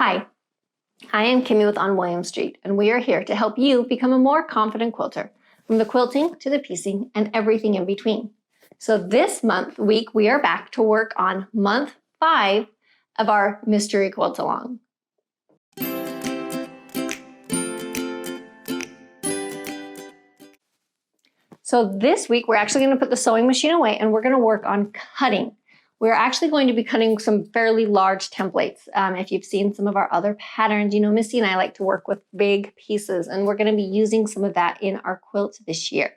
Hi, I am Kimmy with On William Street, and we are here to help you become a more confident quilter, from the quilting to the piecing and everything in between. So this week, we are back to work on month 5 of our Mystery Quilt Along. So this week, we're actually going to put the sewing machine away and we're going to work on cutting. We're actually going to be cutting some fairly large templates. If you've seen some of our other patterns, you know Missy and I like to work with big pieces, and we're going to be using some of that in our quilt this year.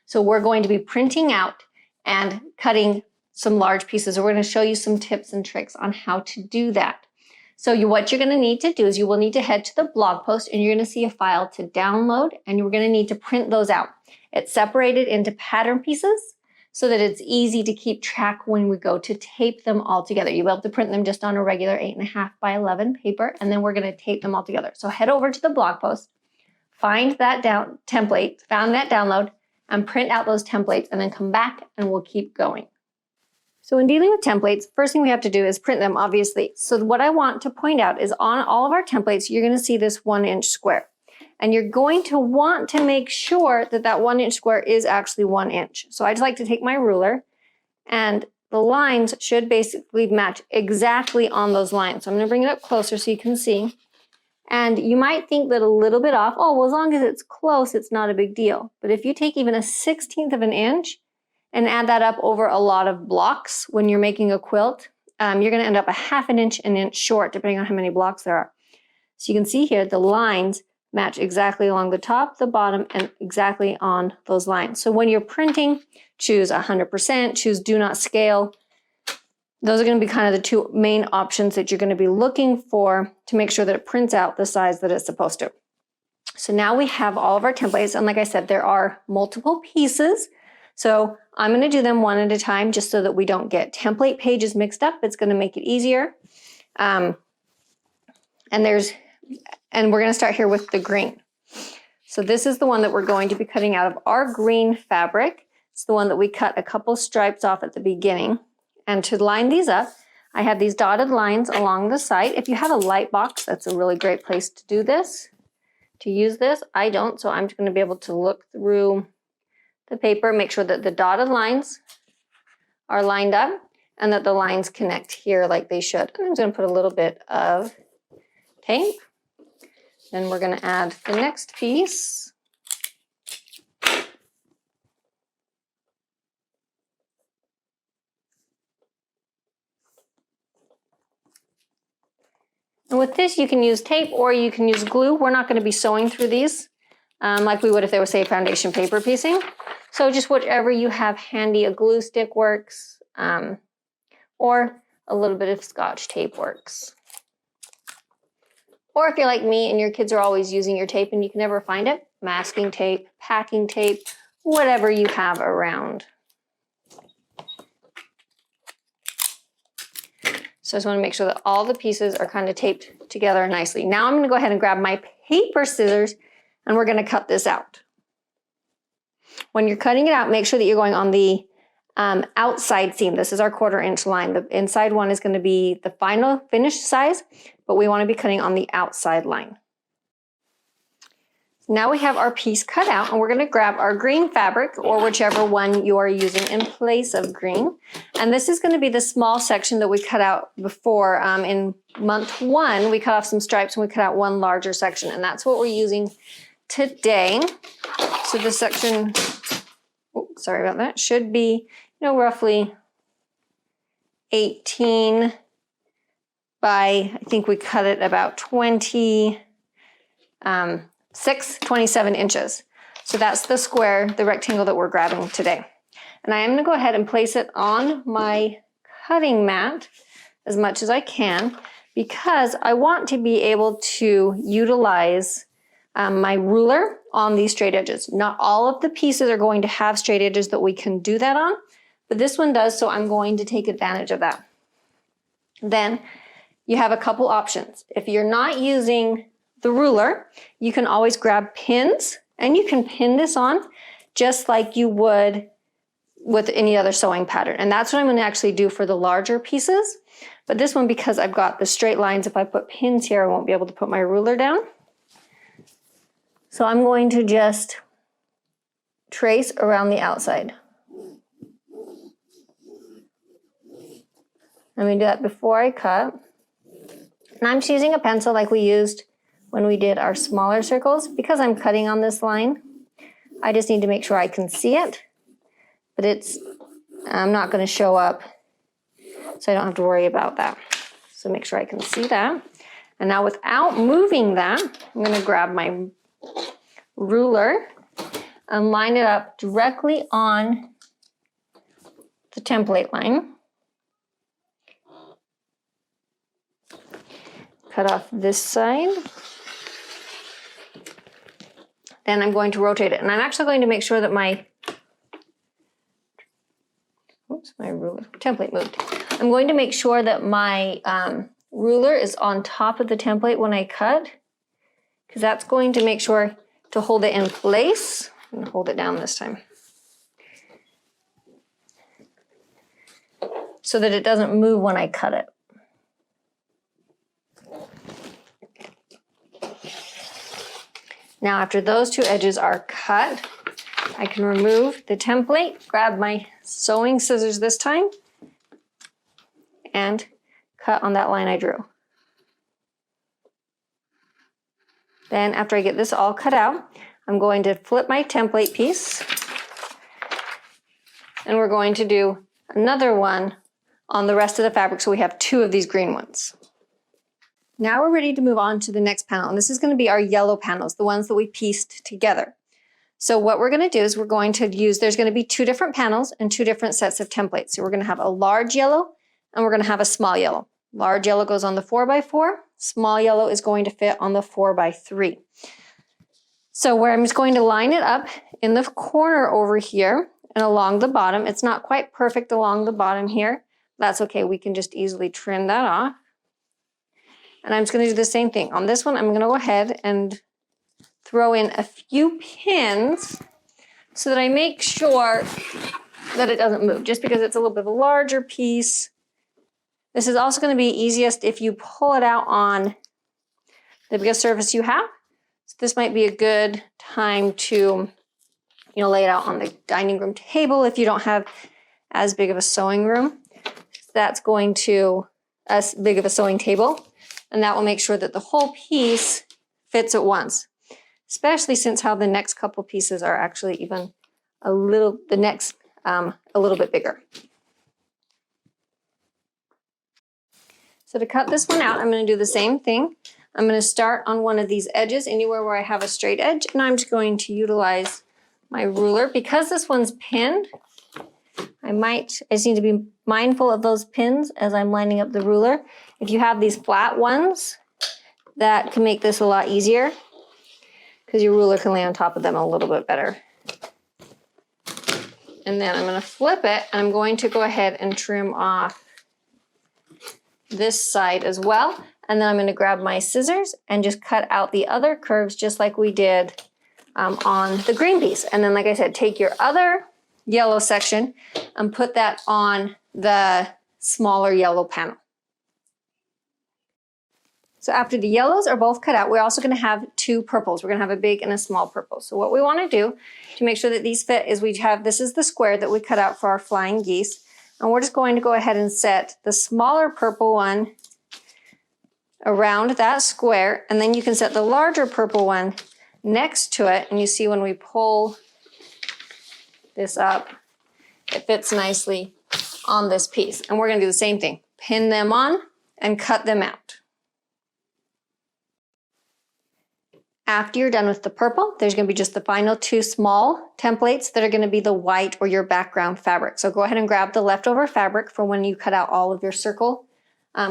So we're going to be printing out and cutting some large pieces. We're going to show you some tips and tricks on how to do that. So what you're going to need to do is you will need to head to the blog post and you're going to see a file to download, and you're going to need to print those out. It's separated into pattern pieces so that it's easy to keep track when we go to tape them all together. You'll be able to print them just on a regular 8.5 by 11 paper, and then we're going to tape them all together. So head over to the blog post, find that template, found that download, and print out those templates, and then come back and we'll keep going. So in dealing with templates, first thing we have to do is print them, obviously. So what I want to point out is on all of our templates, you're going to see this 1-inch square. And you're going to want to make sure that that 1-inch square is actually 1 inch. So I just like to take my ruler, and the lines should basically match exactly on those lines. So I'm going to bring it up closer so you can see. And you might think that a little bit off, oh, well, as long as it's close, it's not a big deal. But if you take even a 1/16 of an inch and add that up over a lot of blocks when you're making a quilt, you're going to end up a 1/2 inch, an inch short, depending on how many blocks there are. So you can see here the lines match exactly along the top, the bottom, and exactly on those lines. So when you're printing, choose 100%, choose do not scale. Those are going to be kind of the two main options that you're going to be looking for to make sure that it prints out the size that it's supposed to. So now we have all of our templates, and like I said, there are multiple pieces. So I'm going to do them one at a time just so that we don't get template pages mixed up. It's going to make it easier. And we're going to start here with the green. So this is the one that we're going to be cutting out of our green fabric. It's the one that we cut a couple stripes off at the beginning. And to line these up, I have these dotted lines along the side. If you have a light box, that's a really great place to do this, to use this. I don't, so I'm just going to be able to look through the paper, make sure that the dotted lines are lined up and that the lines connect here like they should. And I'm just going to put a little bit of tape. Then we're going to add the next piece. And with this, you can use tape or you can use glue. We're not going to be sewing through these like we would if they were, say, foundation paper piecing. So just whichever you have handy, a glue stick works, or a little bit of Scotch tape works. Or if you're like me and your kids are always using your tape and you can never find it, masking tape, packing tape, whatever you have around. So I just want to make sure that all the pieces are kind of taped together nicely. Now I'm going to go ahead and grab my paper scissors and we're going to cut this out. When you're cutting it out, make sure that you're going on the outside seam. This is our 1/4 inch line. The inside one is going to be the final finished size, but we want to be cutting on the outside line. Now we have our piece cut out, and we're going to grab our green fabric or whichever one you are using in place of green. And this is going to be the small section that we cut out before. In month 1, we cut off some stripes and we cut out one larger section, and that's what we're using today. So this section, sorry about that, should be, roughly 18 by, I think we cut it about 27 inches. So that's the square, the rectangle that we're grabbing today. And I am going to go ahead and place it on my cutting mat as much as I can because I want to be able to utilize my ruler on these straight edges. Not all of the pieces are going to have straight edges that we can do that on, but this one does, so I'm going to take advantage of that. Then you have a couple options. If you're not using the ruler, you can always grab pins and you can pin this on just like you would with any other sewing pattern. And that's what I'm going to actually do for the larger pieces. But this one, because I've got the straight lines, if I put pins here, I won't be able to put my ruler down. So I'm going to just trace around the outside. I'm going to do that before I cut. And I'm just using a pencil like we used when we did our smaller circles. Because I'm cutting on this line, I just need to make sure I can see it. But I'm not going to show up, so I don't have to worry about that. So make sure I can see that. And now without moving that, I'm going to grab my ruler and line it up directly on the template line. Cut off this side. Then I'm going to rotate it. And I'm actually going to make sure that my ruler template moved. I'm going to make sure that my ruler is on top of the template when I cut, because that's going to make sure to hold it in place. I'm going to hold it down this time so that it doesn't move when I cut it. Now after those two edges are cut, I can remove the template, grab my sewing scissors this time, and cut on that line I drew. Then after I get this all cut out, I'm going to flip my template piece, and we're going to do another one on the rest of the fabric, so we have two of these green ones. Now we're ready to move on to the next panel, and this is going to be our yellow panels, the ones that we pieced together. So what we're going to do is we're going to use, there's going to be two different panels and two different sets of templates. So we're going to have a large yellow and we're going to have a small yellow. Large yellow goes on the 4x4, small yellow is going to fit on the 4x3. So where I'm just going to line it up in the corner over here and along the bottom. It's not quite perfect along the bottom here. That's okay, we can just easily trim that off. And I'm just going to do the same thing. On this one, I'm going to go ahead and throw in a few pins so that I make sure that it doesn't move, just because it's a little bit of a larger piece. This is also going to be easiest if you pull it out on the biggest surface you have. So this might be a good time to, lay it out on the dining room table if you don't have as big of a sewing room. That's going to, as big of a sewing table, and that will make sure that the whole piece fits at once. Especially since how the next couple pieces are actually even a little bit bigger. So to cut this one out, I'm going to do the same thing. I'm going to start on one of these edges, anywhere where I have a straight edge, and I'm just going to utilize my ruler. Because this one's pinned, I just need to be mindful of those pins as I'm lining up the ruler. If you have these flat ones, that can make this a lot easier, because your ruler can lay on top of them a little bit better. And then I'm going to flip it, and I'm going to go ahead and trim off this side as well. And then I'm going to grab my scissors and just cut out the other curves just like we did on the green piece. And then, like I said, take your other yellow section and put that on the smaller yellow panel. So after the yellows are both cut out, we're also going to have two purples. We're going to have a big and a small purple. So what we want to do to make sure that these fit is this is the square that we cut out for our flying geese. And we're just going to go ahead and set the smaller purple one around that square. And then you can set the larger purple one next to it. And you see when we pull this up, it fits nicely on this piece. And we're going to do the same thing. Pin them on and cut them out. After you're done with the purple, there's going to be just the final two small templates that are going to be the white or your background fabric. So go ahead and grab the leftover fabric for when you cut out all of your circle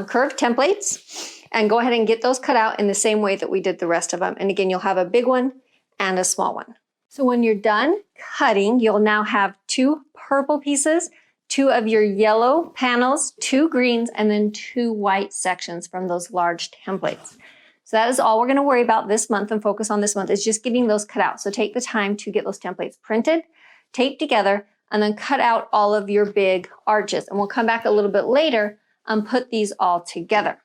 curved templates, and go ahead and get those cut out in the same way that we did the rest of them. And again, you'll have a big one and a small one. So when you're done cutting, you'll now have two purple pieces, two of your yellow panels, two greens, and then two white sections from those large templates. So that is all we're going to worry about this month and focus on this month, is just getting those cut out. So take the time to get those templates printed, taped together, and then cut out all of your big arches. And we'll come back a little bit later put these all together.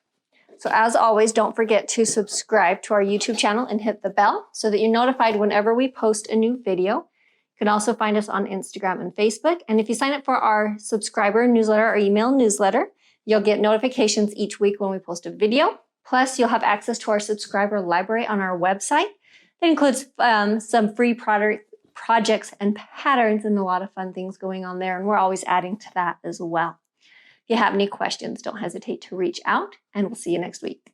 So as always, don't forget to subscribe to our YouTube channel and hit the bell so that you're notified whenever we post a new video. You can also find us on Instagram and Facebook. And if you sign up for our subscriber newsletter or email newsletter, you'll get notifications each week when we post a video. Plus, you'll have access to our subscriber library on our website. That includes some free projects and patterns and a lot of fun things going on there. And we're always adding to that as well. If you have any questions, don't hesitate to reach out, and we'll see you next week.